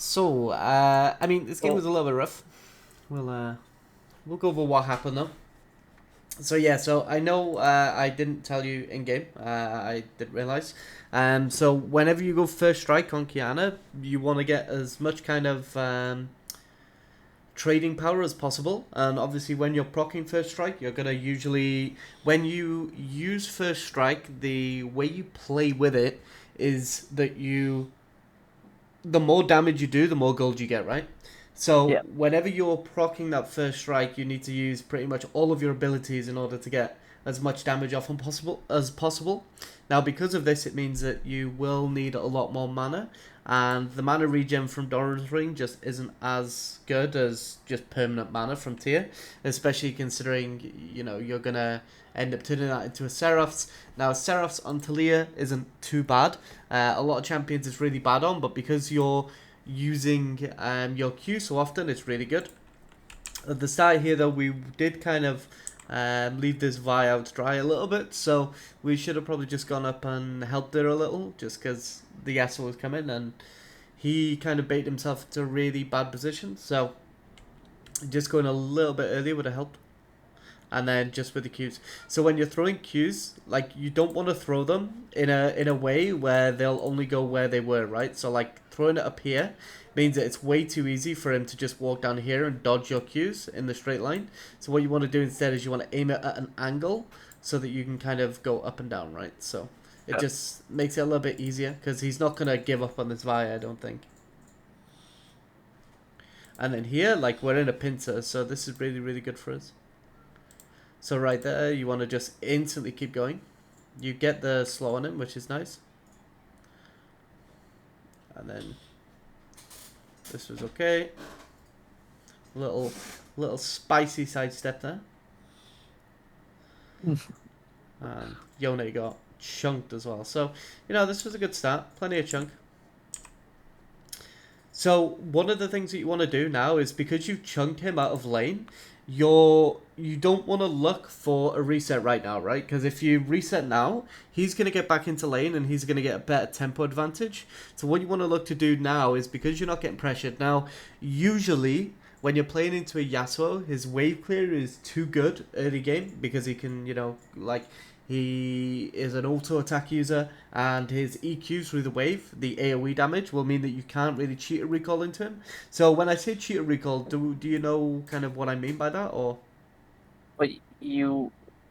So, I mean, this game was a little bit rough. We'll go over what happened though. So yeah, so I know I didn't tell you in game. I didn't realize. So whenever you go first strike on Kiana, you want to get as much kind of trading power as possible. And obviously, when you're proccing first strike, you're gonna usually when you use first strike, the way you play with it is that the more damage you do, the more gold you get, right? So Yeah. whenever you're proccing that first strike, you need to use pretty much all of your abilities in order to get as much damage off as possible. Now, because of this, it means that you will need a lot more mana, and the mana regen from Doran's Ring just isn't as good as just permanent mana from Tier, especially considering you're gonna end up turning that into a Seraph's. Now, Seraph's on Taliyah isn't too bad. A lot of champions it's really bad on, but because you're using your Q so often, it's really good. At the start here, though, we did kind of leave this Vi out dry a little bit, so we should have probably just gone up and helped her a little, just because the Yasuo was coming, and he kind of baited himself into a really bad position, so just going a little bit earlier would have helped. And then just with the Qs. So when you're throwing Qs, like, you don't want to throw them in a way where they'll only go where they were, right? So like throwing it up here means that it's way too easy for him to just walk down here and dodge your Qs in the straight line. So what you want to do instead is you want to aim it at an angle so that you can kind of go up and down, right? So it Yeah. just makes it a little bit easier because he's not going to give up on this Vi, I don't think. And then here, like, we're in a pincer, so this is really, really good for us. So right there, you want to just instantly keep going. You get the slow on him, which is nice. And then this was okay. Little spicy sidestep there. And Yone got chunked as well. So, this was a good start. Plenty of chunk. So one of the things that you want to do now is, because you've chunked him out of lane, you don't want to look for a reset right now, right? Because if you reset now, he's going to get back into lane and he's going to get a better tempo advantage. So what you want to look to do now is, because you're not getting pressured now, usually when you're playing into a Yasuo, his wave clear is too good early game because he can, like, he is an auto attack user, and his EQ through the wave, the AoE damage, will mean that you can't really cheat a recall into him. So when I say cheat a recall, do you know kind of what I mean by that, or? But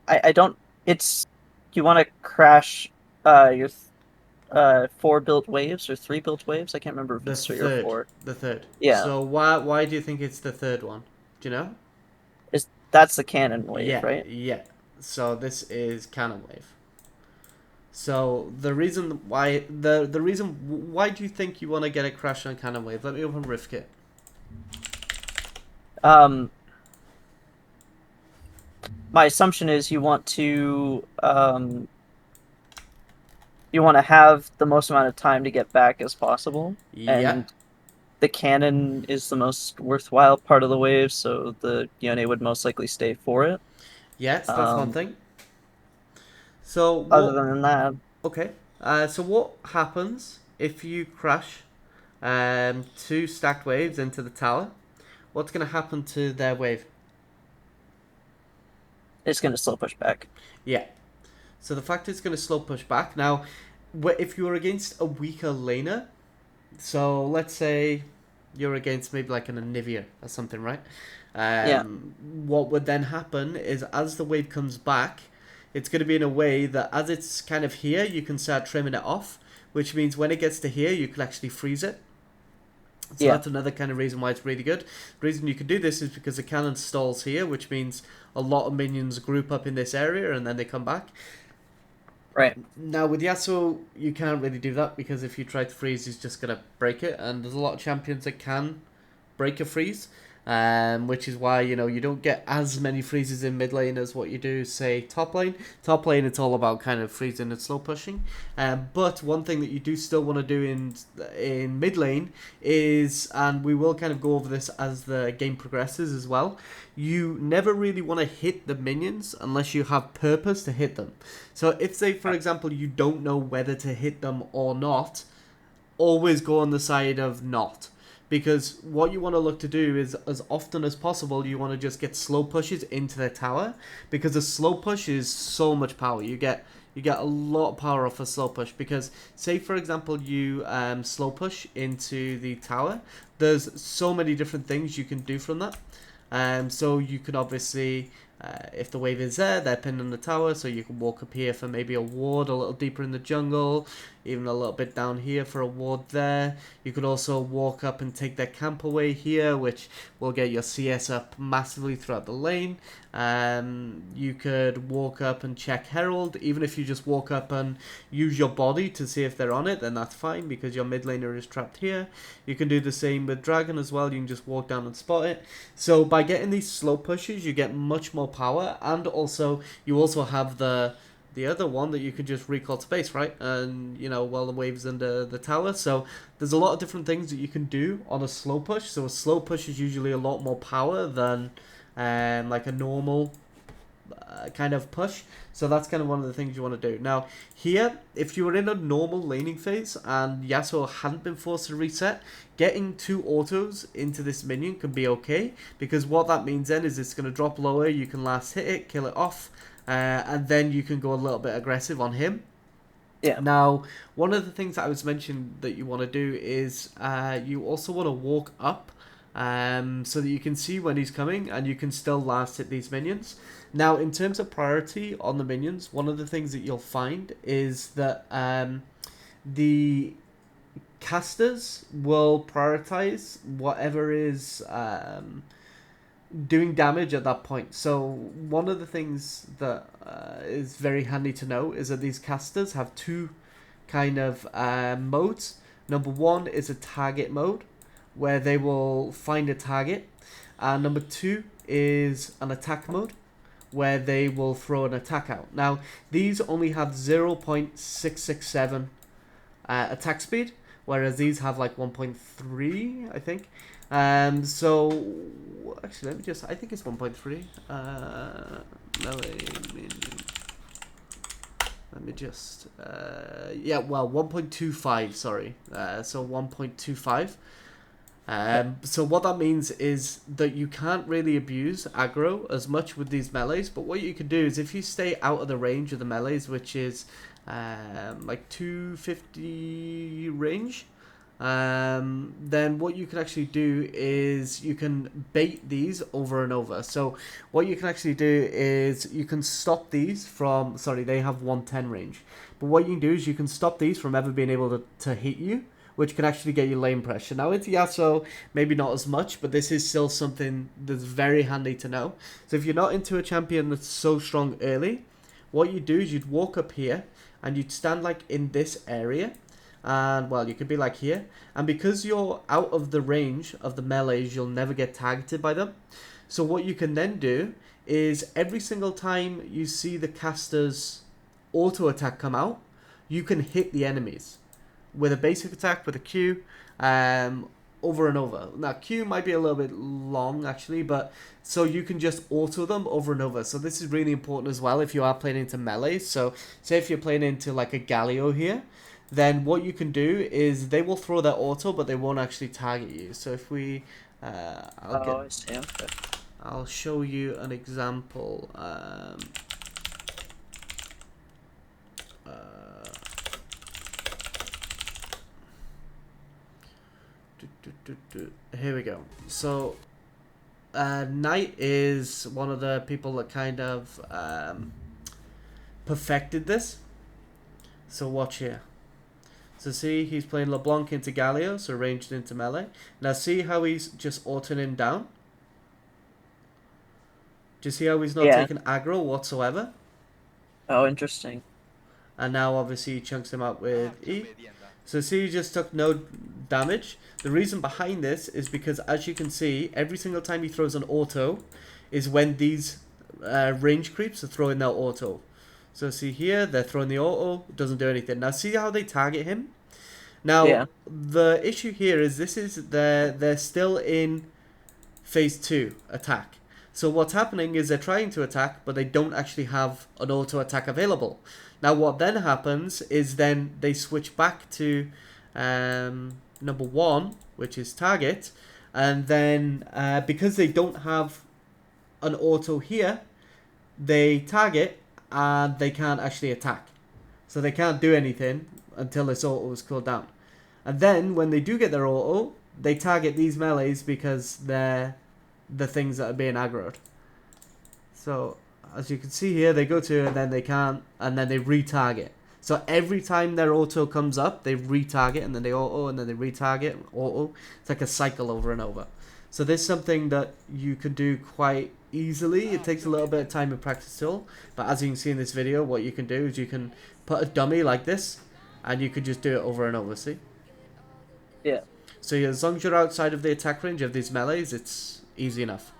I don't. It's you want to crash your 4 built waves or 3 built waves. I can't remember if The it's 3 or third. 4. The third. Yeah, So why do you think it's the third one? Do you know? that's the cannon wave, Yeah, right? yeah. So this is cannon wave. So the reason why do you think you want to get a crash on cannon wave? Let me open Riftkit. Um, my assumption is you want to have the most amount of time to get back as possible, Yeah. and the cannon is the most worthwhile part of the wave, so the Yone would most likely stay for it. Yes, that's one Um, thing. So Other what? than that, Okay. So what happens if you crash 2 stacked waves into the tower? What's going to happen to their wave? it's going to slow push back. Yeah. So the fact it's going to slow push back. Now, if you were against a weaker laner, so let's say you're against maybe like an Anivia or something, right? Yeah, What would then happen is, as the wave comes back, it's going to be in a way that as it's kind of here, you can start trimming it off, which means when it gets to here, you can actually freeze it. So yeah, that's another kind of reason why it's really good. The reason you can do this is because the cannon stalls here, which means a lot of minions group up in this area and then they come back. right. Now with Yasuo, you can't really do that, because if you try to freeze, he's just going to break it, and there's a lot of champions that can break a freeze, which is why you don't get as many freezes in mid lane as what you do, say, top lane. Top lane, it's all about kind of freezing and slow pushing. But one thing that you do still want to do in mid lane is, and we will kind of go over this as the game progresses as well, you never really want to hit the minions unless you have purpose to hit them. So if, say, for example, you don't know whether to hit them or not, always go on the side of not. because what you want to look to do is, as often as possible, you want to just get slow pushes into their tower, because a slow push is so much power. You get a lot of power off a slow push, because say for example you slow push into the tower, there's so many different things you can do from that. So you can obviously, if the wave is there, they're pinned on the tower, so you can walk up here for maybe a ward a little deeper in the jungle, even a little bit down here for a ward there. You could also walk up and take their camp away here, which will get your CS up massively throughout the lane. You could walk up and check Herald. Even if you just walk up and use your body to see if they're on it, then that's fine, because your mid laner is trapped here. You can do the same with Dragon as well. You can just walk down and spot it. So by getting these slow pushes, you get much more power, and also you also have the other one that you could just recall to base, right? And while the wave's under the tower. So there's a lot of different things that you can do on a slow push. So a slow push is usually a lot more power than like a normal kind of push. So that's kind of one of the things you want to do. Now here, if you were in a normal laning phase and Yasuo hadn't been forced to reset, getting 2 autos into this minion can be okay, because what that means then is it's going to drop lower, you can last hit it, kill it off, and then you can go a little bit aggressive on him. Yeah. Now, one of the things that I was mentioning that you want to do is you also want to walk up, so that you can see when he's coming and you can still last hit these minions. Now, in terms of priority on the minions, one of the things that you'll find is that the casters will prioritize whatever is doing damage at that point. So one of the things that is very handy to know is that these casters have 2 kind of modes. Number 1 is a target mode, where they will find a target, and number 2 is an attack mode, where they will throw an attack out. Now these only have 0.667 attack speed, whereas these have like 1.3, I think. So actually, let me just, I think it's 1.3. Let me just, yeah, well, 1.25, sorry. So 1.25. So what that means is that you can't really abuse aggro as much with these melees, but what you can do is, if you stay out of the range of the melees, which is like 250 range, then what you can actually do is you can bait these over and over. So what you can actually do is you can stop these from, sorry, they have 110 range, but what you can do is you can stop these from ever being able to hit you, which can actually get you lane pressure. Now into Yasuo, maybe not as much, but this is still something that's very handy to know. So if you're not into a champion that's so strong early, what you do is you'd walk up here and you'd stand like in this area, and well, you could be like here, and because you're out of the range of the melees, you'll never get targeted by them. So what you can then do is, every single time you see the caster's auto attack come out, you can hit the enemies with a basic attack, with a Q, over and over. Now Q might be a little bit long actually, but so you can just auto them over and over. So this is really important as well if you are playing into melee. So say if you're playing into like a Galio here, then what you can do is they will throw their auto, but they won't actually target you. So if we, I see. Okay. I'll show you an example. Here we go. So Knight is one of the people that kind of perfected this. So watch here. So see, he's playing LeBlanc into Galio, so ranged into melee. Now see how he's just autoing him down? Do you see how he's not taking aggro whatsoever? Oh, interesting. And now obviously he chunks him out with E. So see, he just took no damage. The reason behind this is because, as you can see, every single time he throws an auto is when these range creeps are throwing their auto. So see here, they're throwing the auto, it doesn't do anything. Now see how they target him? Now, the issue here is they're still in phase 2 attack. So what's happening is they're trying to attack, but they don't actually have an auto attack available. Now what then happens is then they switch back to number 1, which is target, and then because they don't have an auto here, they target and they can't actually attack. So they can't do anything until this auto is cooled down. And then when they do get their auto, they target these melees because they're the things that are being aggroed. So as you can see here, they go to and then they can't, and then they retarget. So every time their auto comes up, they retarget and then they auto and then they retarget auto. It's like a cycle over and over. So this is something that you can do quite easily. It takes a little bit of time and practice still, but as you can see in this video, what you can do is you can put a dummy like this and you can just do it over and over, see? Yeah. So as long as you're outside of the attack range of these melees, it's easy enough.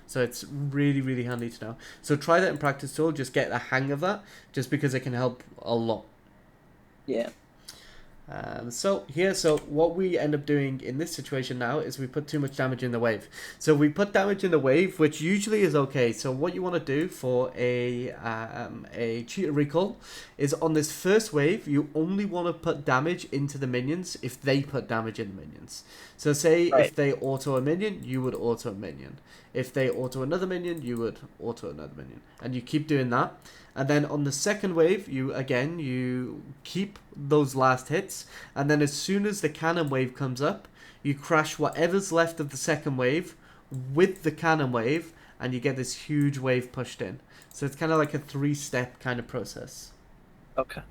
So it's really, really handy to know. So try that in practice tool, just get the hang of that, just because it can help a lot. Yeah. So what we end up doing in this situation now is we put too much damage in the wave. So we put damage in the wave, which usually is okay. So what you want to do for a cheater recall is on this first wave, you only want to put damage into the minions if they put damage in the minions. So say if they auto a minion, you would auto a minion. If they auto another minion, you would auto another minion. And you keep doing that. And then on the second wave, you keep those last hits. And then as soon as the cannon wave comes up, you crash whatever's left of the second wave with the cannon wave. And you get this huge wave pushed in. So it's kind of like a 3-step kind of process. Okay.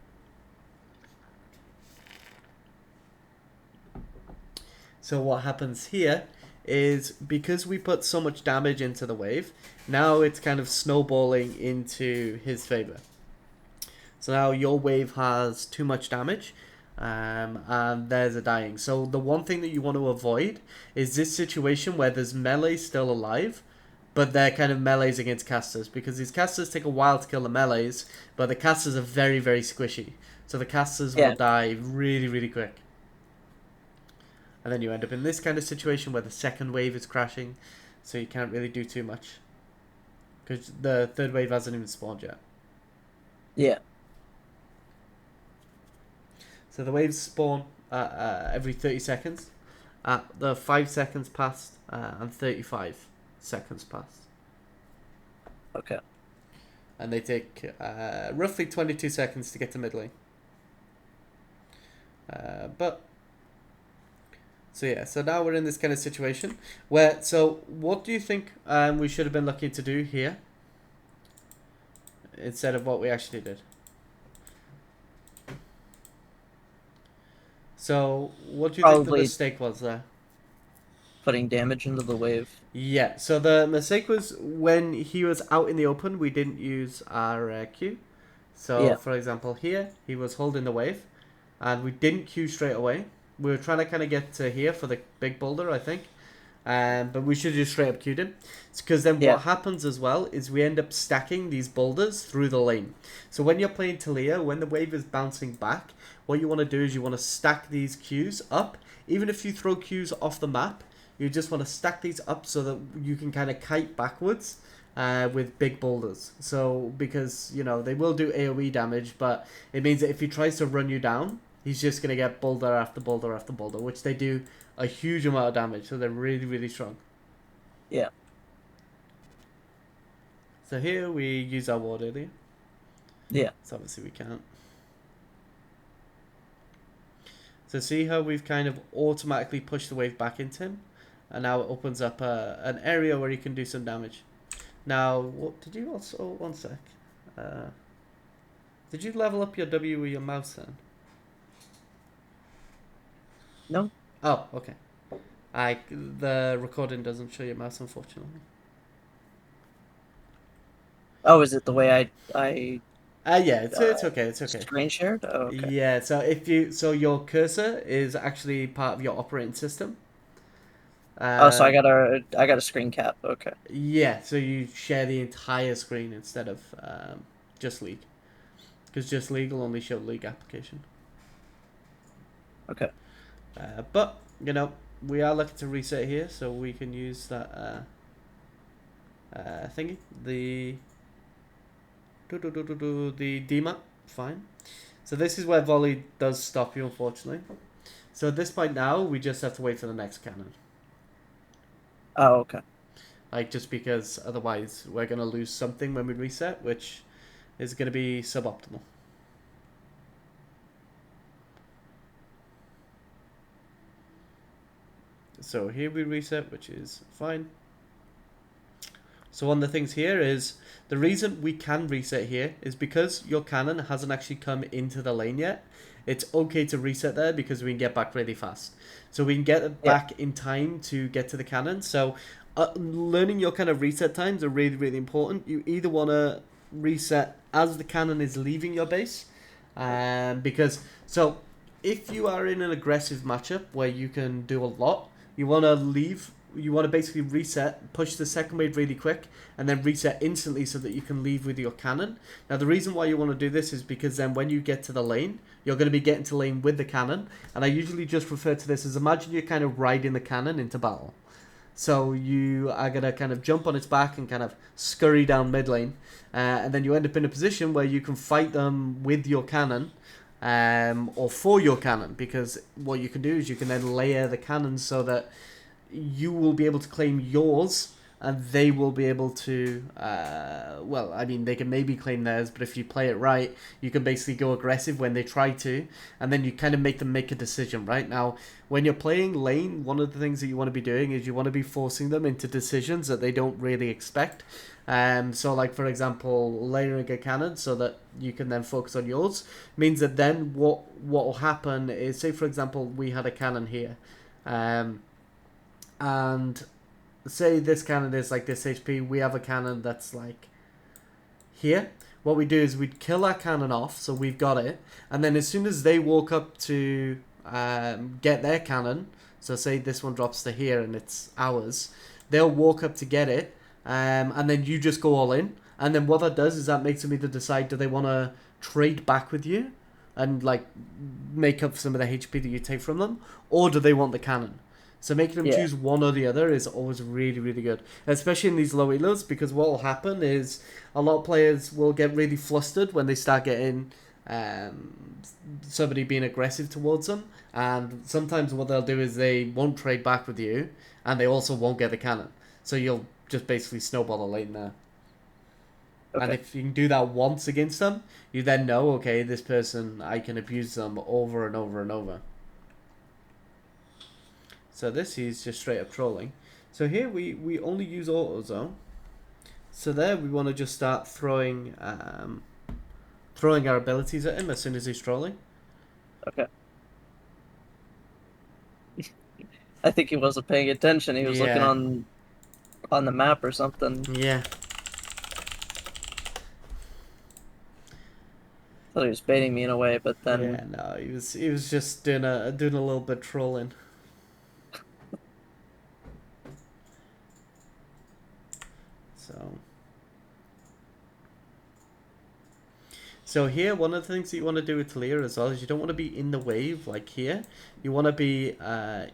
So what happens here is because we put so much damage into the wave, now it's kind of snowballing into his favor. So now your wave has too much damage, and there's a dying. So the one thing that you want to avoid is this situation where there's melee still alive, but they're kind of melees against casters, because these casters take a while to kill the melees, but the casters are very, very squishy. So the casters will die really, really quick. And then you end up in this kind of situation where the second wave is crashing, so you can't really do too much. Because the third wave hasn't even spawned yet. Yeah. So the waves spawn every 30 seconds. The 5 seconds past and 35 seconds past. Okay. And they take roughly 22 seconds to get to mid lane. So now we're in this kind of situation where, so what do you think we should have been looking to do here instead of what we actually did? So what do you think the mistake was there? Putting damage into the wave. Yeah, so the mistake was when he was out in the open, we didn't use our Q. So for example here, he was holding the wave and we didn't Q straight away. We were trying to kind of get to here for the big boulder, I think. But we should have just straight up queued him. Because then what happens as well is we end up stacking these boulders through the lane. So when you're playing Taliyah, when the wave is bouncing back, what you want to do is you want to stack these queues up. Even if you throw queues off the map, you just want to stack these up so that you can kind of kite backwards with big boulders. So because, you know, they will do AoE damage, but it means that if he tries to run you down, he's just going to get boulder after boulder after boulder, which they do a huge amount of damage, so they're really, really strong. Yeah. So here we use our ward earlier. Yeah. So obviously we can't. So see how we've kind of automatically pushed the wave back into him? And now it opens up an area where he can do some damage. Now, what did you also... One sec. Did you level up your W with your mouse then? No. Oh, okay. The recording doesn't show your mouse, unfortunately. Oh, is it the way I yeah, it's okay, it's okay. Screen shared? Oh, okay. Yeah, so your cursor is actually part of your operating system. So I got a screen cap. Okay. Yeah, so you share the entire screen instead of just League, because just League will only show League application. Okay. But you know, we are looking to reset here, so we can use that thingy, the DMAP. Fine. So this is where volley does stop you, unfortunately. So at this point now, we just have to wait for the next cannon. Oh, okay. Like, just because otherwise we're going to lose something when we reset, which is going to be suboptimal. So here we reset, which is fine. So one of the things here is, the reason we can reset here is because your cannon hasn't actually come into the lane yet. It's okay to reset there because we can get back really fast. So we can get back in time to get to the cannon. So learning your kind of reset times are really, really important. You either want to reset as the cannon is leaving your base, because so if you are in an aggressive matchup where you can do a lot, you want to leave. You want to basically reset, push the second wave really quick, and then reset instantly so that you can leave with your cannon. Now, the reason why you want to do this is because then when you get to the lane, you're going to be getting to lane with the cannon. And I usually just refer to this as, imagine you're kind of riding the cannon into battle. So you are going to kind of jump on its back and kind of scurry down mid lane. And then you end up in a position where you can fight them with your cannon. Or for your cannon, because what you can do is you can then layer the cannons so that you will be able to claim yours and they will be able to well, I mean, they can maybe claim theirs, but if you play it right, you can basically go aggressive when they try to, and then you kind of make them make a decision. Right now, when you're playing lane, one of the things that you want to be doing is you want to be forcing them into decisions that they don't really expect. So like, for example, layering a cannon so that you can then focus on yours means that then what will happen is, say for example we had a cannon here, and say this cannon is like this HP, we have a cannon that's like here. What we do is we'd kill our cannon off, so we've got it, and then as soon as they walk up to get their cannon, so say this one drops to here and it's ours, they'll walk up to get it, and then you just go all in, and then what that does is that makes them either decide, do they want to trade back with you and like make up some of the HP that you take from them, or do they want the cannon? So making them choose one or the other is always really, really good, especially in these low elos, because what will happen is a lot of players will get really flustered when they start getting somebody being aggressive towards them, and sometimes what they'll do is they won't trade back with you, and they also won't get the cannon. So you'll just basically snowball the lane there. Okay. And if you can do that once against them, you then know, okay, this person, I can abuse them over and over and over. So this is just straight up trolling. So here we only use auto zone. So there we want to just start throwing throwing our abilities at him as soon as he's trolling. Okay. I think he wasn't paying attention. He was looking on the map or something. Yeah. Thought he was baiting me in a way, but then yeah, no, he was just doing a little bit trolling. So here, one of the things that you want to do with Taliyah as well is you don't want to be in the wave like here. You want to be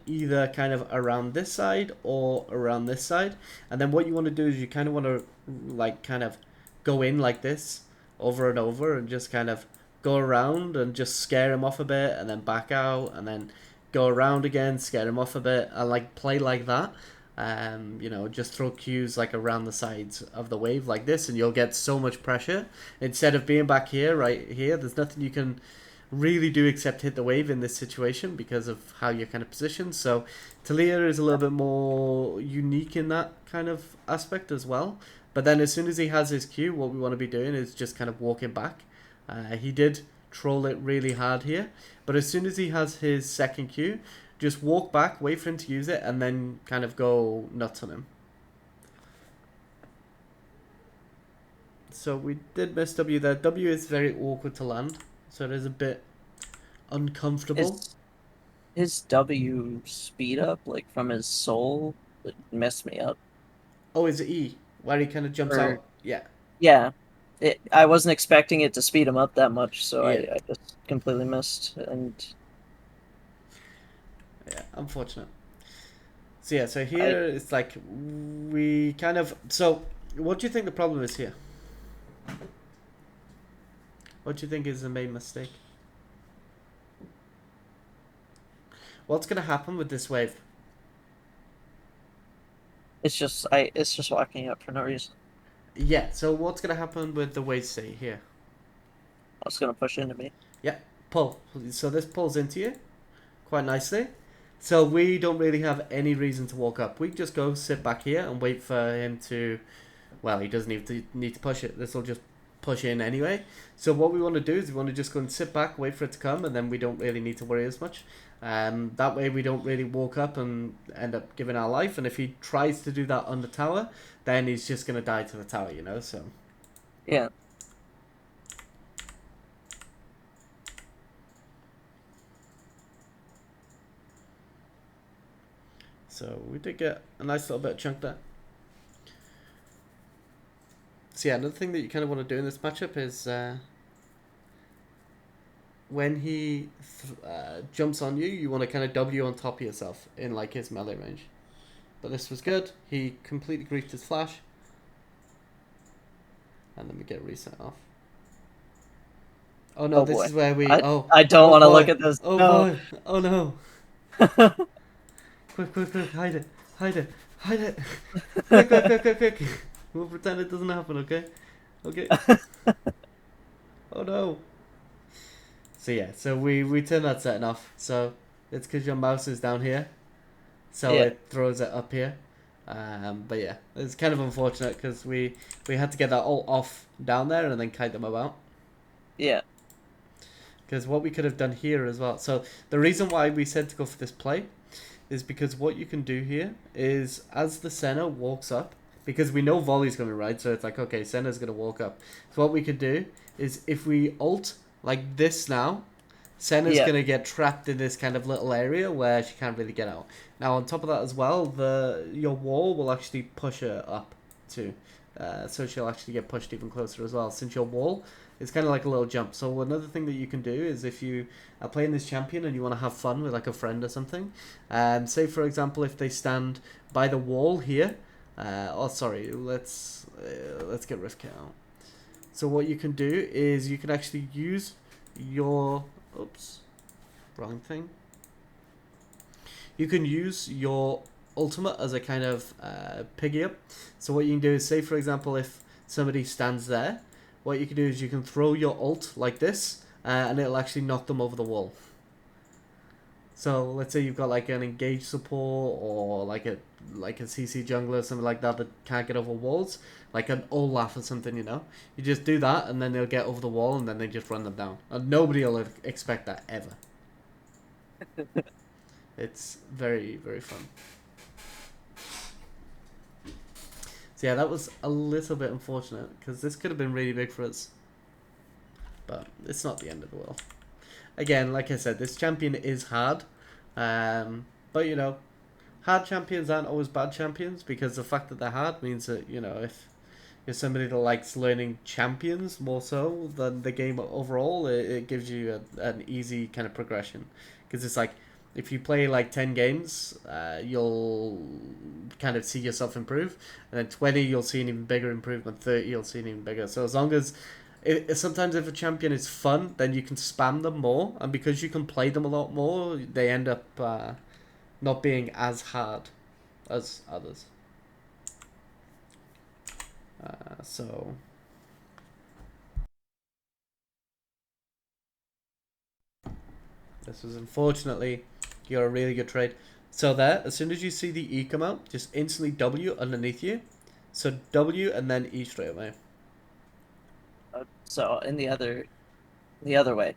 either kind of around this side or around this side. And then what you want to do is you kind of want to like kind of go in like this over and over and just kind of go around and just scare him off a bit and then back out and then go around again, scare him off a bit, and like play like that. You know, just throw cues like around the sides of the wave like this, and you'll get so much pressure. Instead of being back here, right here, there's nothing you can really do except hit the wave in this situation because of how you're kind of positioned. So Taliyah is a little bit more unique in that kind of aspect as well. But then as soon as he has his Q, what we want to be doing is just kind of walking back. He did troll it really hard here, but as soon as he has his second Q, just walk back, wait for him to use it, and then kind of go nuts on him. So we did miss W there. W is very awkward to land, so it is a bit uncomfortable. His W speed up, like from his soul, it messed me up. Oh, is it E? Where he kind of jumps out? Yeah. Yeah. I wasn't expecting it to speed him up that much, so Yeah. I just completely missed. And yeah, unfortunate. So yeah, so here it's like we kind of... So what do you think the problem is here? What do you think is the main mistake? What's going to happen with this wave? It's just walking up for no reason. Yeah, so what's going to happen with the wave state here? It's gonna push into me. Yeah, pull. So this pulls into you quite nicely. So we don't really have any reason to walk up. We just go sit back here and wait for him to. Well, he doesn't need to push it. This will just push in anyway. So what we want to do is we want to just go and sit back, wait for it to come, and then we don't really need to worry as much. That way we don't really walk up and end up giving our life. And if he tries to do that on the tower, then he's just gonna die to the tower, you know. So Yeah. so we did get a nice little bit of chunk there. So yeah, another thing that you kind of want to do in this matchup is when he jumps on you, you want to kind of W on top of yourself in like his melee range. But this was good. He completely griefed his flash. And then we get reset off. Oh no, Oh this boy. is where we... I don't want to look boy. at this. Oh No. boy. Oh no. Quick. Hide it. Hide it. Quick. We'll pretend it doesn't happen, okay? Okay. Oh no. So yeah, so we turn that setting off. So it's because your mouse is down here. So Yeah. it throws it up here. But yeah, it's kind of unfortunate because we had to get that all off down there and then kite them about. Yeah. Because what we could have done here as well. So the reason why we said to go for this play is because what you can do here is as the Senna walks up, because we know volley's coming, right? So it's like, okay, Senna's going to walk up. So what we could do is if we ult like this now, Senna's Yeah. going to get trapped in this kind of little area where she can't really get out. Now, on top of that as well, your wall will actually push her up too. So she'll actually get pushed even closer as well, since your wall is kind of like a little jump. So another thing that you can do is if you are playing this champion and you want to have fun with like a friend or something, say for example if they stand by the wall here, let's get Rift out. So what you can do is you can actually use your... Oops. Wrong thing. You can use your ultimate as a kind of piggy up. So what you can do is, say for example, if somebody stands there, what you can do is you can throw your ult like this, and it'll actually knock them over the wall. So let's say you've got like an engaged support or like a CC jungler or something like that that can't get over walls, like an Olaf or something, you know. You just do that and then they'll get over the wall and then they just run them down. And nobody will expect that ever. It's very, very fun. So yeah, that was a little bit unfortunate because this could have been really big for us. But it's not the end of the world. Again, like I said, this champion is hard. But, you know, hard champions aren't always bad champions because the fact that they're hard means that, you know, if you're somebody that likes learning champions more so than the game overall, it gives you an easy kind of progression. Because it's like, if you play like 10 games, you'll kind of see yourself improve. And then 20, you'll see an even bigger improvement. 30, you'll see an even bigger. So as long as... sometimes if a champion is fun, then you can spam them more, and because you can play them a lot more, they end up not being as hard as others. So this was unfortunately a really good trade. So there, as soon as you see the E come out, just instantly W underneath you. So W and then E straight away. So in the other way.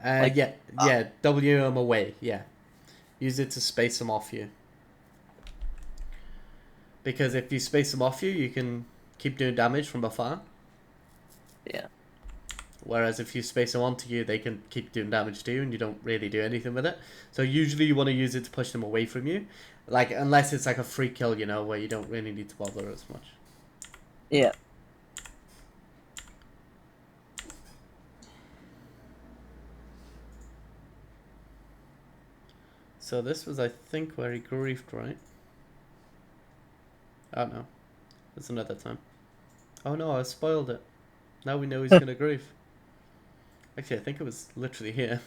Like Yeah, W them away. Yeah, use it to space them off you. Because if you space them off you, you can keep doing damage from afar. Yeah. Whereas if you space them onto you, they can keep doing damage to you, and you don't really do anything with it. So usually you want to use it to push them away from you, like unless it's like a free kill, you know, where you don't really need to bother as much. Yeah. So this was, I think, where he griefed, right? Oh no, it's another time. Oh no, I spoiled it. Now we know he's gonna grief. Actually, I think it was literally here.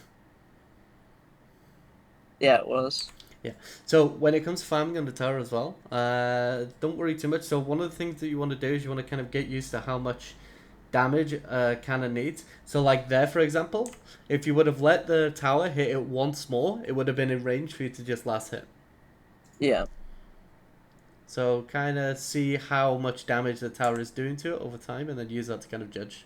Yeah, it was. Yeah. So when it comes to farming on the tower as well, don't worry too much. So one of the things that you want to do is you want to kind of get used to how much damage cannon needs. So like there, for example, if you would have let the tower hit it once more, it would have been in range for you to just last hit. Yeah. So kind of see how much damage the tower is doing to it over time, and then use that to kind of judge.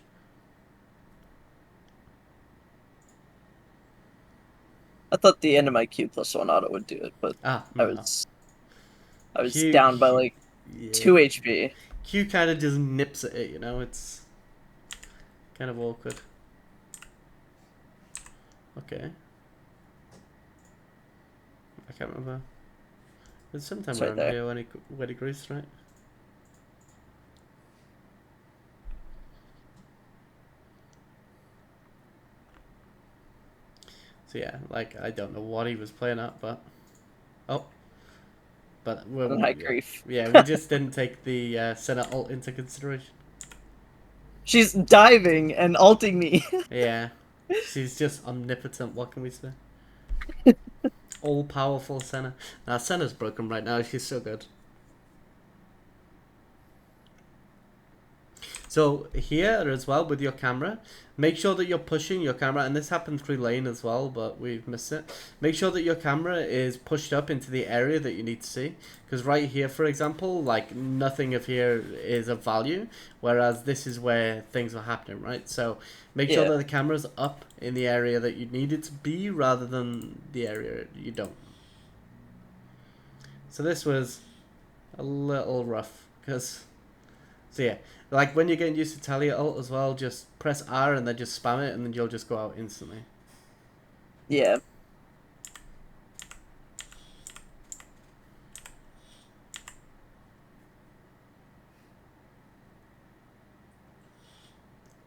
I thought the end of my Q plus one auto would do it, but Ah, I no. was I was Q, down by Q like yeah. 2 HP. Q kind of just nips at it, it's kind of awkward. Okay. I can't remember. There's sometime It's right around there. here when he greased, right? So yeah, like I don't know what he was playing at, but oh, but On high grief. yeah, we just didn't take the Senate ult into consideration. She's diving and ulting me. Yeah, she's just omnipotent. What can we say? All powerful Senna. Now Senna's broken right now. She's so good. So here as well with your camera, make sure that you're pushing your camera, and this happened through lane as well, but we've missed it. Make sure that your camera is pushed up into the area that you need to see, because right here, for example, like nothing of here is of value, whereas this is where things are happening, right? So make sure Yeah. that the camera's up in the area that you need it to be, rather than the area you don't. So this was a little rough, because so yeah, like when you're getting used to Taliyah ult as well, just press R and then just spam it, and then you'll just go out instantly. Yeah.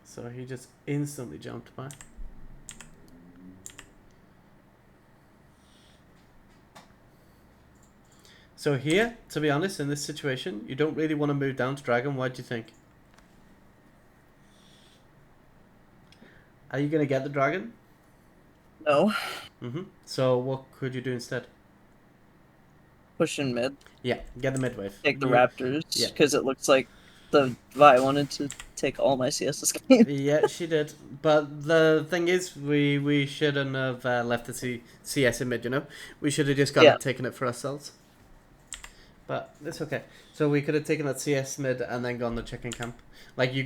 So he just instantly jumped by. So here, to be honest, in this situation, you don't really want to move down to Dragon. What do you think? Are you going to get the Dragon? No. So what could you do instead? Push in mid. Yeah, get the mid wave. Take the You, Raptors yeah. because it looks like the Vi wanted to take all my CS this game. Yeah, she did. But the thing is, we shouldn't have left the CS in mid, We should have just Yeah. taken it for ourselves. But it's okay. So we could have taken that CS mid and then gone the chicken camp. Like you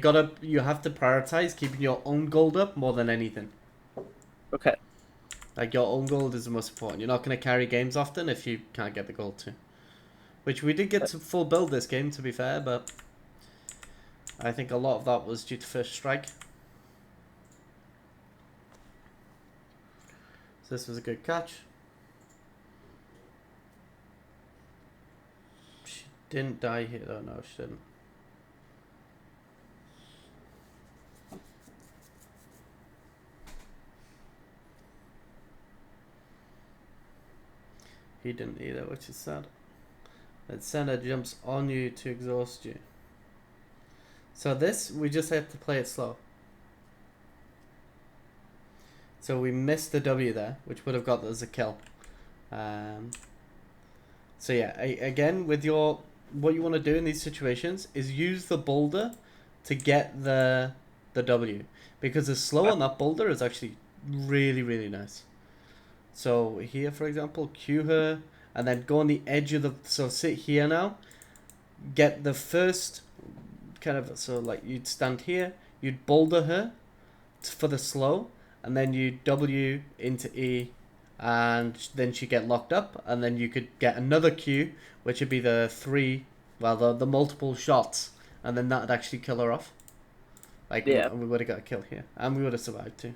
have to prioritize keeping your own gold up more than anything. Okay. Like your own gold is the most important. You're not going to carry games often if you can't get the gold too. Which we did get to full build this game, to be fair, but I think a lot of that was due to first strike. So this was a good catch. She didn't die here though, no she didn't. He didn't either, which is sad. That Senna jumps on you to exhaust you. So this, we just have to play it slow. So we missed the W there, which would have got us a kill. So yeah, again, with what you want to do in these situations is use the boulder to get the W. Because the slow on that boulder is actually really, really nice. So here, for example, Q her, and then go on the edge of so sit here now, get the first kind of, so like you'd stand here, you'd boulder her for the slow, and then you W into E, and then she'd get locked up, and then you could get another Q, which would be the the multiple shots, and then that'd actually kill her off. Like, Yeah. we would have got a kill here, and we would have survived too.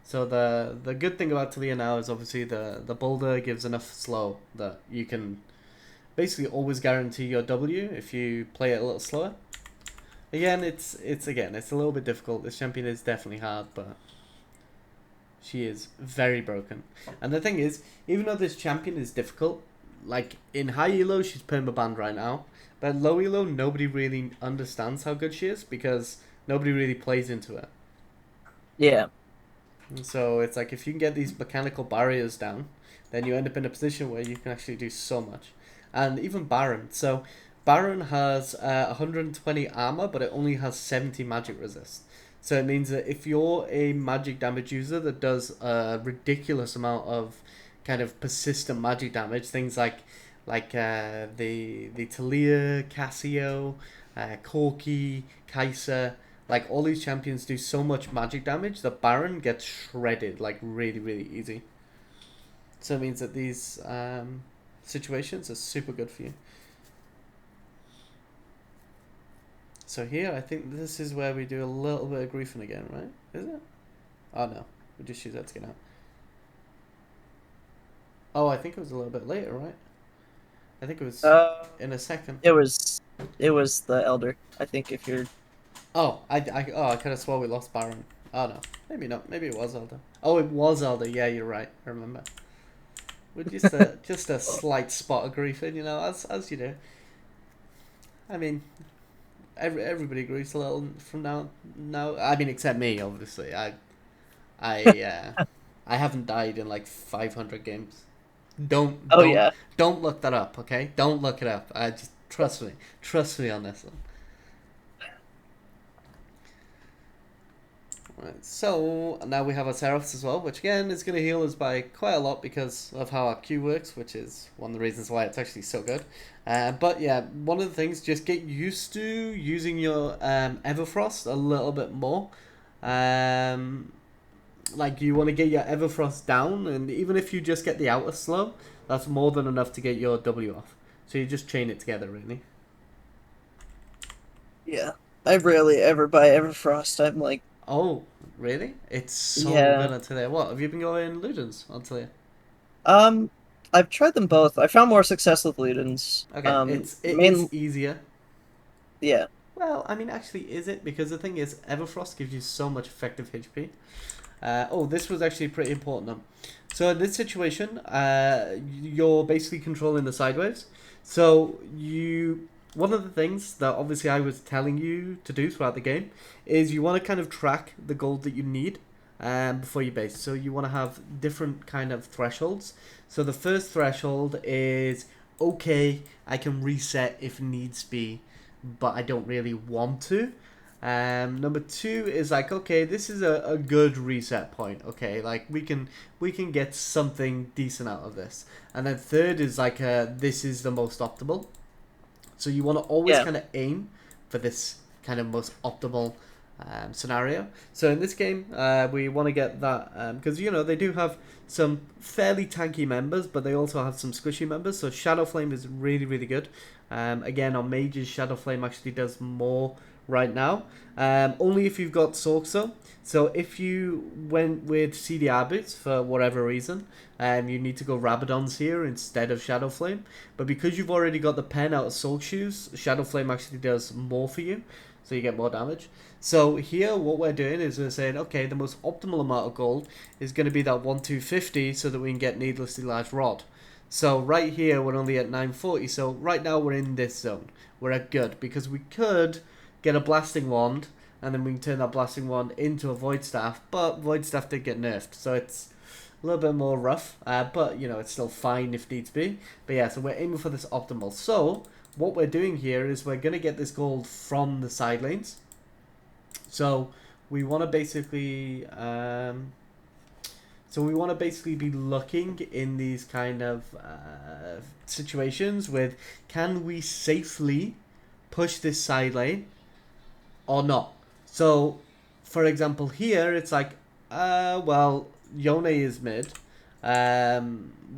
So the good thing about Taliyah now is obviously the boulder gives enough slow that you can basically always guarantee your W if you play it a little slower. Again, it's a little bit difficult. This champion is definitely hard, but she is very broken. And the thing is, even though this champion is difficult, like in high elo she's perma-banned right now, but low elo nobody really understands how good she is because nobody really plays into it. Yeah. And so it's like if you can get these mechanical barriers down, then you end up in a position where you can actually do so much. And even Baron. So Baron has 120 armor, but it only has 70 magic resist. So it means that if you're a magic damage user that does a ridiculous amount of kind of persistent magic damage, things like the Taliyah, Cassio, Corki, Kaiser, like all these champions do so much magic damage that Baron gets shredded like really really easy. So it means that these situations are super good for you. So here, I think this is where we do a little bit of griefing again, right? Is it? Oh no, we just use that to get out. Oh, I think it was a little bit later, right? I think it was in a second. It was the elder. I think if you're I could have swore we lost Baron. Oh no, maybe not. Maybe it was Elder. Oh, it was Elder. Yeah, you're right. I remember. With just a slight spot of griefing, as you do. I mean, everybody grieves a little from now. I mean, except me, obviously. I I haven't died in like 500 games. Don't oh don't yeah. don't look that up, okay? Don't look it up. I just trust me on this one. Right, so now we have our Seraphs as well, which again is going to heal us by quite a lot because of how our Q works, which is one of the reasons why it's actually so good. But yeah, one of the things, just get used to using your Everfrost a little bit more. Um, like you want to get your Everfrost down, and even if you just get the outer slow, that's more than enough to get your W off. So you just chain it together, really. Yeah. I rarely ever buy Everfrost. I'm like, Oh, really? It's so good yeah. on today. What have you been going Ludens on today? Um, I've tried them both. I found more success with Ludens. Okay, it is Main, easier. yeah, Well, I mean, actually, is it? Because the thing is, Everfrost gives you so much effective HP. This was actually pretty important. So in this situation, you're basically controlling the sideways. So one of the things that obviously I was telling you to do throughout the game is you want to kind of track the gold that you need before you base. So you want to have different kind of thresholds. So the first threshold is okay, I can reset if needs be, but I don't really want to. Number two is like, okay, this is a good reset point. Okay, like we can get something decent out of this. And then third is like, this is the most optimal. So you want to always yeah, kind of aim for this kind of most optimal scenario. So in this game, we want to get that because they do have some fairly tanky members, but they also have some squishy members. So Shadow Flame is really really good. Again, on mages, Shadow Flame actually does more right now. Only if you've got Sorxo. So if you went with CDR boots for whatever reason, you need to go Rabadons here instead of Shadow Flame. But because you've already got the pen out of Soul Shoes, Shadow Flame actually does more for you. So you get more damage. So here what we're doing is we're saying, okay, the most optimal amount of gold is going to be that 1250 so that we can get Needlessly Large Rod. So right here we're only at 940. So right now we're in this zone. We're at good because we could get a Blasting Wand and then we can turn that Blasting Wand into a Void Staff. But Void Staff did get nerfed. So it's a little bit more rough. But, it's still fine if needs be. But yeah, so we're aiming for this optimal. So what we're doing here is we're going to get this gold from the side lanes. So we want to basically be looking in these kind of situations with, can we safely push this side lane or not? So for example here it's like Yone is mid,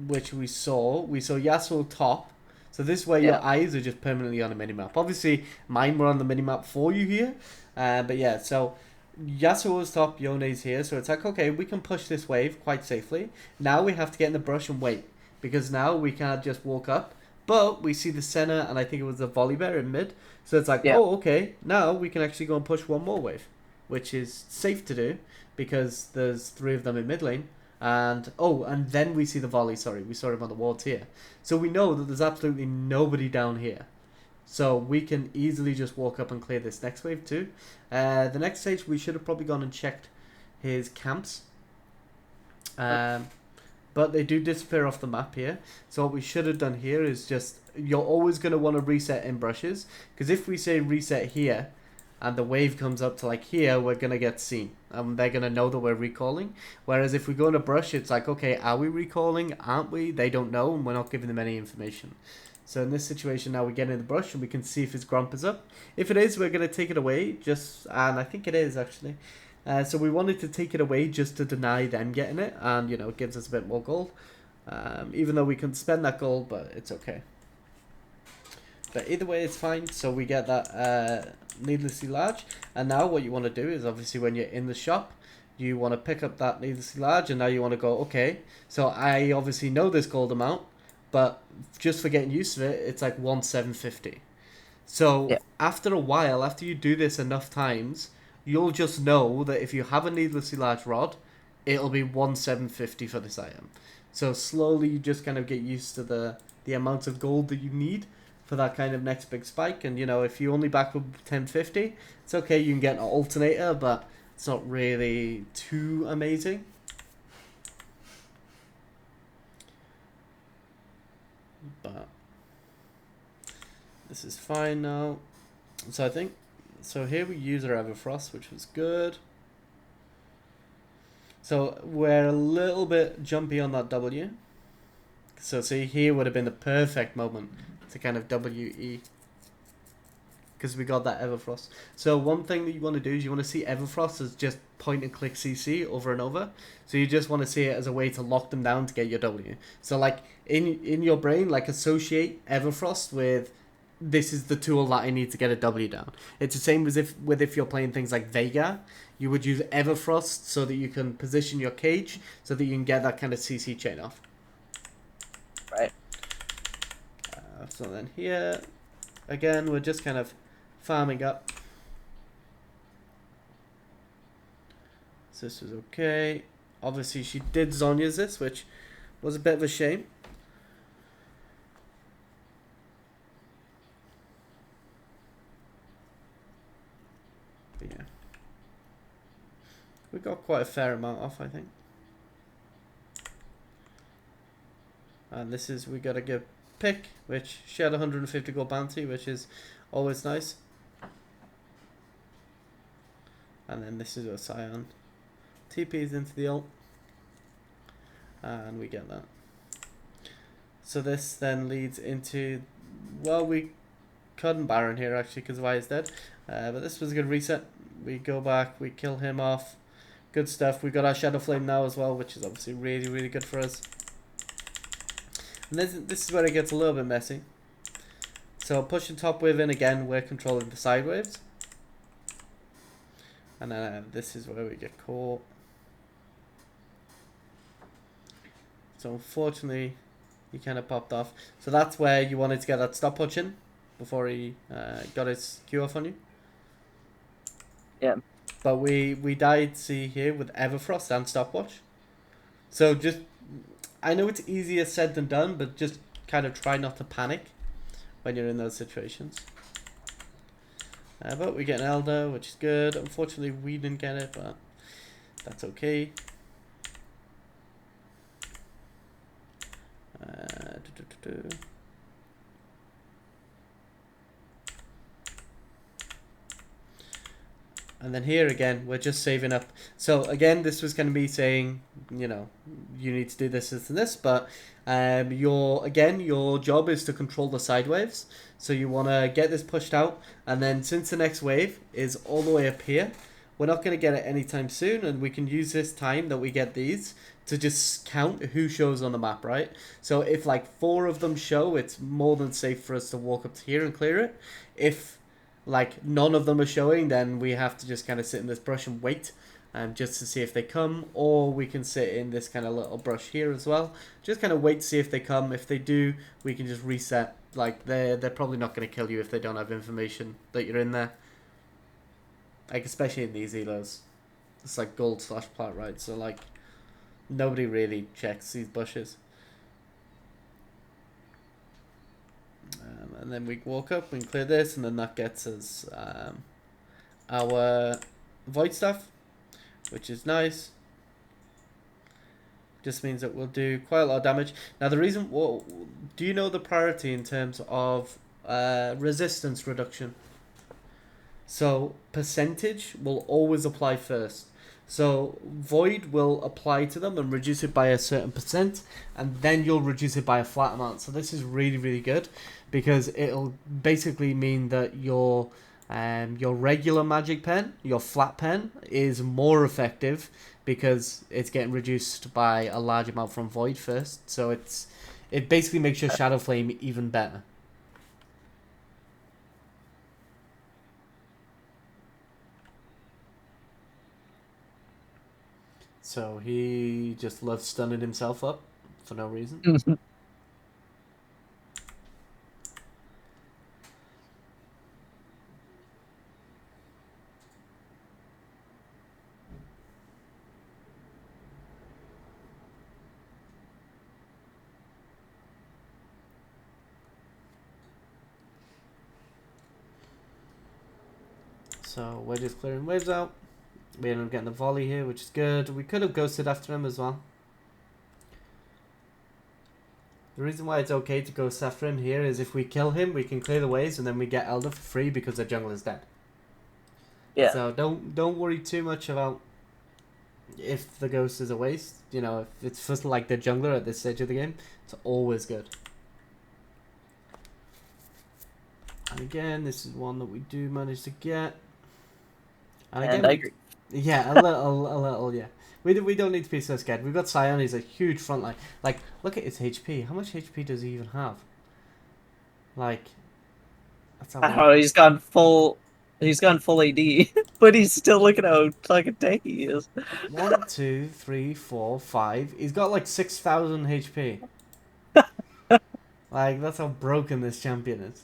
which we saw Yasuo top. So this is where your yeah, eyes are just permanently on a minimap. Obviously, mine were on the minimap for you here. But yeah, so Yasuo's top, Yone's here. So it's like, okay, we can push this wave quite safely. Now we have to get in the brush and wait. Because now we can't just walk up. But we see the Senna, and I think it was the Volibear in mid. So it's like, yeah, oh, okay, now we can actually go and push one more wave. Which is safe to do, because there's 3 of them in mid lane. And then we see the volley. Sorry, we saw him on the wards here. So we know that there's absolutely nobody down here. So we can easily just walk up and clear this next wave too. The next stage we should have probably gone and checked his camps. But they do disappear off the map here. So what we should have done here is just, you're always going to want to reset in brushes, because if we say reset here and the wave comes up to like here, we're going to get seen and they're going to know that we're recalling. Whereas if we go in a brush, it's like, okay, are we recalling? Aren't we? They don't know, and we're not giving them any information. So in this situation now, we get in the brush and we can see if his grump is up. If it is, we're going to take it away, and I think it is actually. So we wanted to take it away just to deny them getting it, and it gives us a bit more gold. Even though we can spend that gold, but it's okay. But either way, it's fine. So we get that needlessly large. And now what you want to do is, obviously when you're in the shop, you want to pick up that needlessly large, and now you want to go, okay, so I obviously know this gold amount, but just for getting used to it, it's like 1,750. So after a while, after you do this enough times, you'll just know that if you have a needlessly large rod, it'll be 1,750 for this item. So slowly you just kind of get used to the amount of gold that you need for that kind of next big spike. And if you only back up 1050, it's okay, you can get an alternator, but it's not really too amazing. But this is fine now. So I think, so here we use our Everfrost, which was good. So we're a little bit jumpy on that W. So see, here would have been the perfect moment to kind of WE, because we got that Everfrost. So one thing that you want to do is you want to see Everfrost as just point and click CC over and over. So you just want to see it as a way to lock them down to get your W. So like in your brain, like associate Everfrost with, this is the tool that I need to get a W down. It's the same as if you're playing things like Vega, you would use Everfrost so that you can position your cage so that you can get that kind of CC chain off. Right. So then here, again, we're just kind of farming up. So this was okay. Obviously she did Zonya's this, which was a bit of a shame. But yeah. We got quite a fair amount off, I think. And this is, we got to give Pick, which she had 150 gold bounty, which is always nice. And then this is our Scion. TP's into the ult. And we get that. So this then leads into, well, we couldn't Baron here actually because Vi is dead. But this was a good reset. We go back, we kill him off. Good stuff. We got our Shadow Flame now as well, which is obviously really, really good for us. And this is where it gets a little bit messy. So pushing top wave in again, we're controlling the side waves. And then this is where we get caught. So unfortunately, he kind of popped off. So that's where you wanted to get that stopwatch in before he got his Q off on you. Yeah. But we died, see here, with Everfrost and stopwatch. So just, I know it's easier said than done, but just kind of try not to panic when you're in those situations. But we get an Elder, which is good. Unfortunately, we didn't get it, but that's okay. And then here again, we're just saving up. So again, this was going to be saying, you need to do this, this, and this. But your job is to control the side waves. So you want to get this pushed out. And then since the next wave is all the way up here, we're not going to get it anytime soon. And we can use this time that we get these to just count who shows on the map, right? So if like 4 of them show, it's more than safe for us to walk up to here and clear it. If like none of them are showing, then we have to just kind of sit in this brush and wait just to see if they come, or we can sit in this kind of little brush here as well, just kind of wait to see if they come. If they do, we can just reset. Like they're probably not going to kill you if they don't have information that you're in there, like especially in these elos. It's like gold / plat, right? So like nobody really checks these bushes. And then we walk up and clear this, and then that gets us our Void Staff, which is nice. Just means that we'll do quite a lot of damage. Now, the reason... Well, do you know the priority in terms of resistance reduction? So, percentage will always apply first. So, Void will apply to them and reduce it by a certain percent, and then you'll reduce it by a flat amount. So, this is really, really good because it'll basically mean that your regular magic pen, your flat pen, is more effective because it's getting reduced by a large amount from Void first. So, it basically makes your Shadow Flame even better. So he just loves stunning himself up for no reason. So we're just clearing waves out. We ended up getting the volley here, which is good. We could have ghosted after him as well. The reason why it's okay to ghost after him here is if we kill him, we can clear the waves and then we get Elder for free because the jungle is dead. Yeah. So don't worry too much about if the ghost is a waste. You know, if it's just like the jungler at this stage of the game, it's always good. And again, this is one that we do manage to get. And again, I agree. Yeah, a little, yeah. We don't need to be so scared. We've got Sion, he's a huge front line. Like, look at his HP. How much HP does he even have? Like, that's how I don't know, he's gone full AD, but he's still looking how fucking tanky he is. 1, 2, 3, 4, 5. He's got like 6,000 HP. Like, that's how broken this champion is.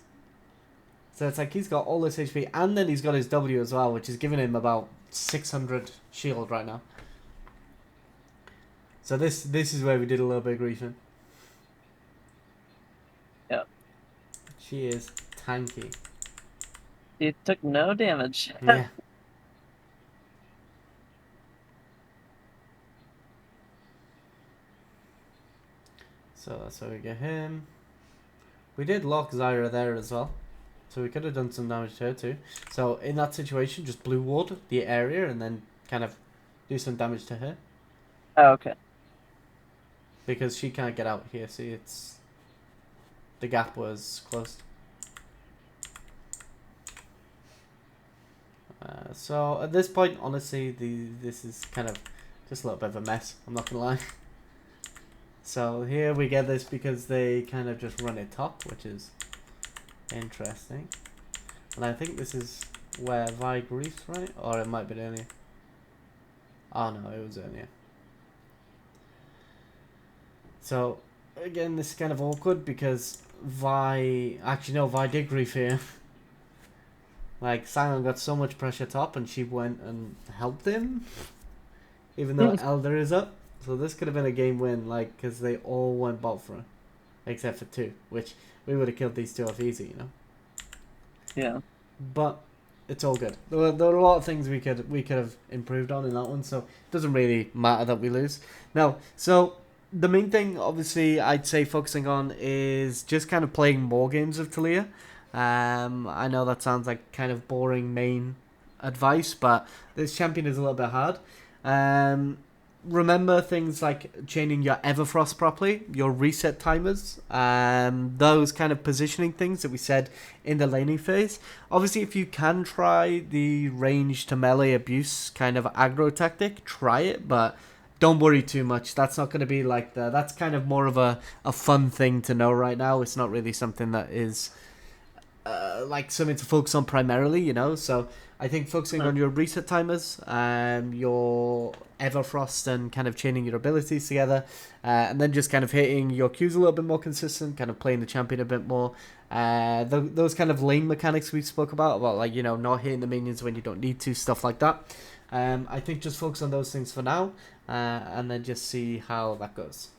So it's like he's got all this HP, and then he's got his W as well, which is giving him about 600 shield right now. So this is where we did a little bit of griefing. Yeah. She is tanky. He took no damage. Yeah. So that's where we get him. We did lock Zyra there as well. So we could have done some damage to her too. So in that situation, just blue ward the area and then kind of do some damage to her. Oh, okay. Because she can't get out here. See, it's... the gap was closed. So at this point, honestly, this is kind of just a little bit of a mess. I'm not going to lie. So here we get this because they kind of just run it top, which is interesting. And I think this is where Vi griefs, right? Or it might be earlier. Oh no, it was earlier. So again, this is kind of awkward because Vi... actually no, Vi did grief here. Like, Simon got so much pressure top and she went and helped him. Even though Elder is up. So this could have been a game win, like, because they all went bot for her. Except for 2, which we would have killed these 2 off easy, you know? Yeah. But it's all good. There were a lot of things we could have improved on in that one, so it doesn't really matter that we lose. Now, so the main thing, obviously, I'd say focusing on is just kind of playing more games of Taliyah. I know that sounds like kind of boring main advice, but this champion is a little bit hard. Remember things like chaining your Everfrost properly, your reset timers, those kind of positioning things that we said in the laning phase. Obviously, if you can try the range to melee abuse kind of aggro tactic, try it, but don't worry too much. That's not going to be like that's kind of more of a fun thing to know right now. It's not really something that is like something to focus on primarily, you know. So I think focusing on your reset timers, your Everfrost, and kind of chaining your abilities together, and then just kind of hitting your Qs a little bit more consistent, kind of playing the champion a bit more. Those kind of lane mechanics we spoke about like, you know, not hitting the minions when you don't need to, stuff like that. I think just focus on those things for now, and then just see how that goes.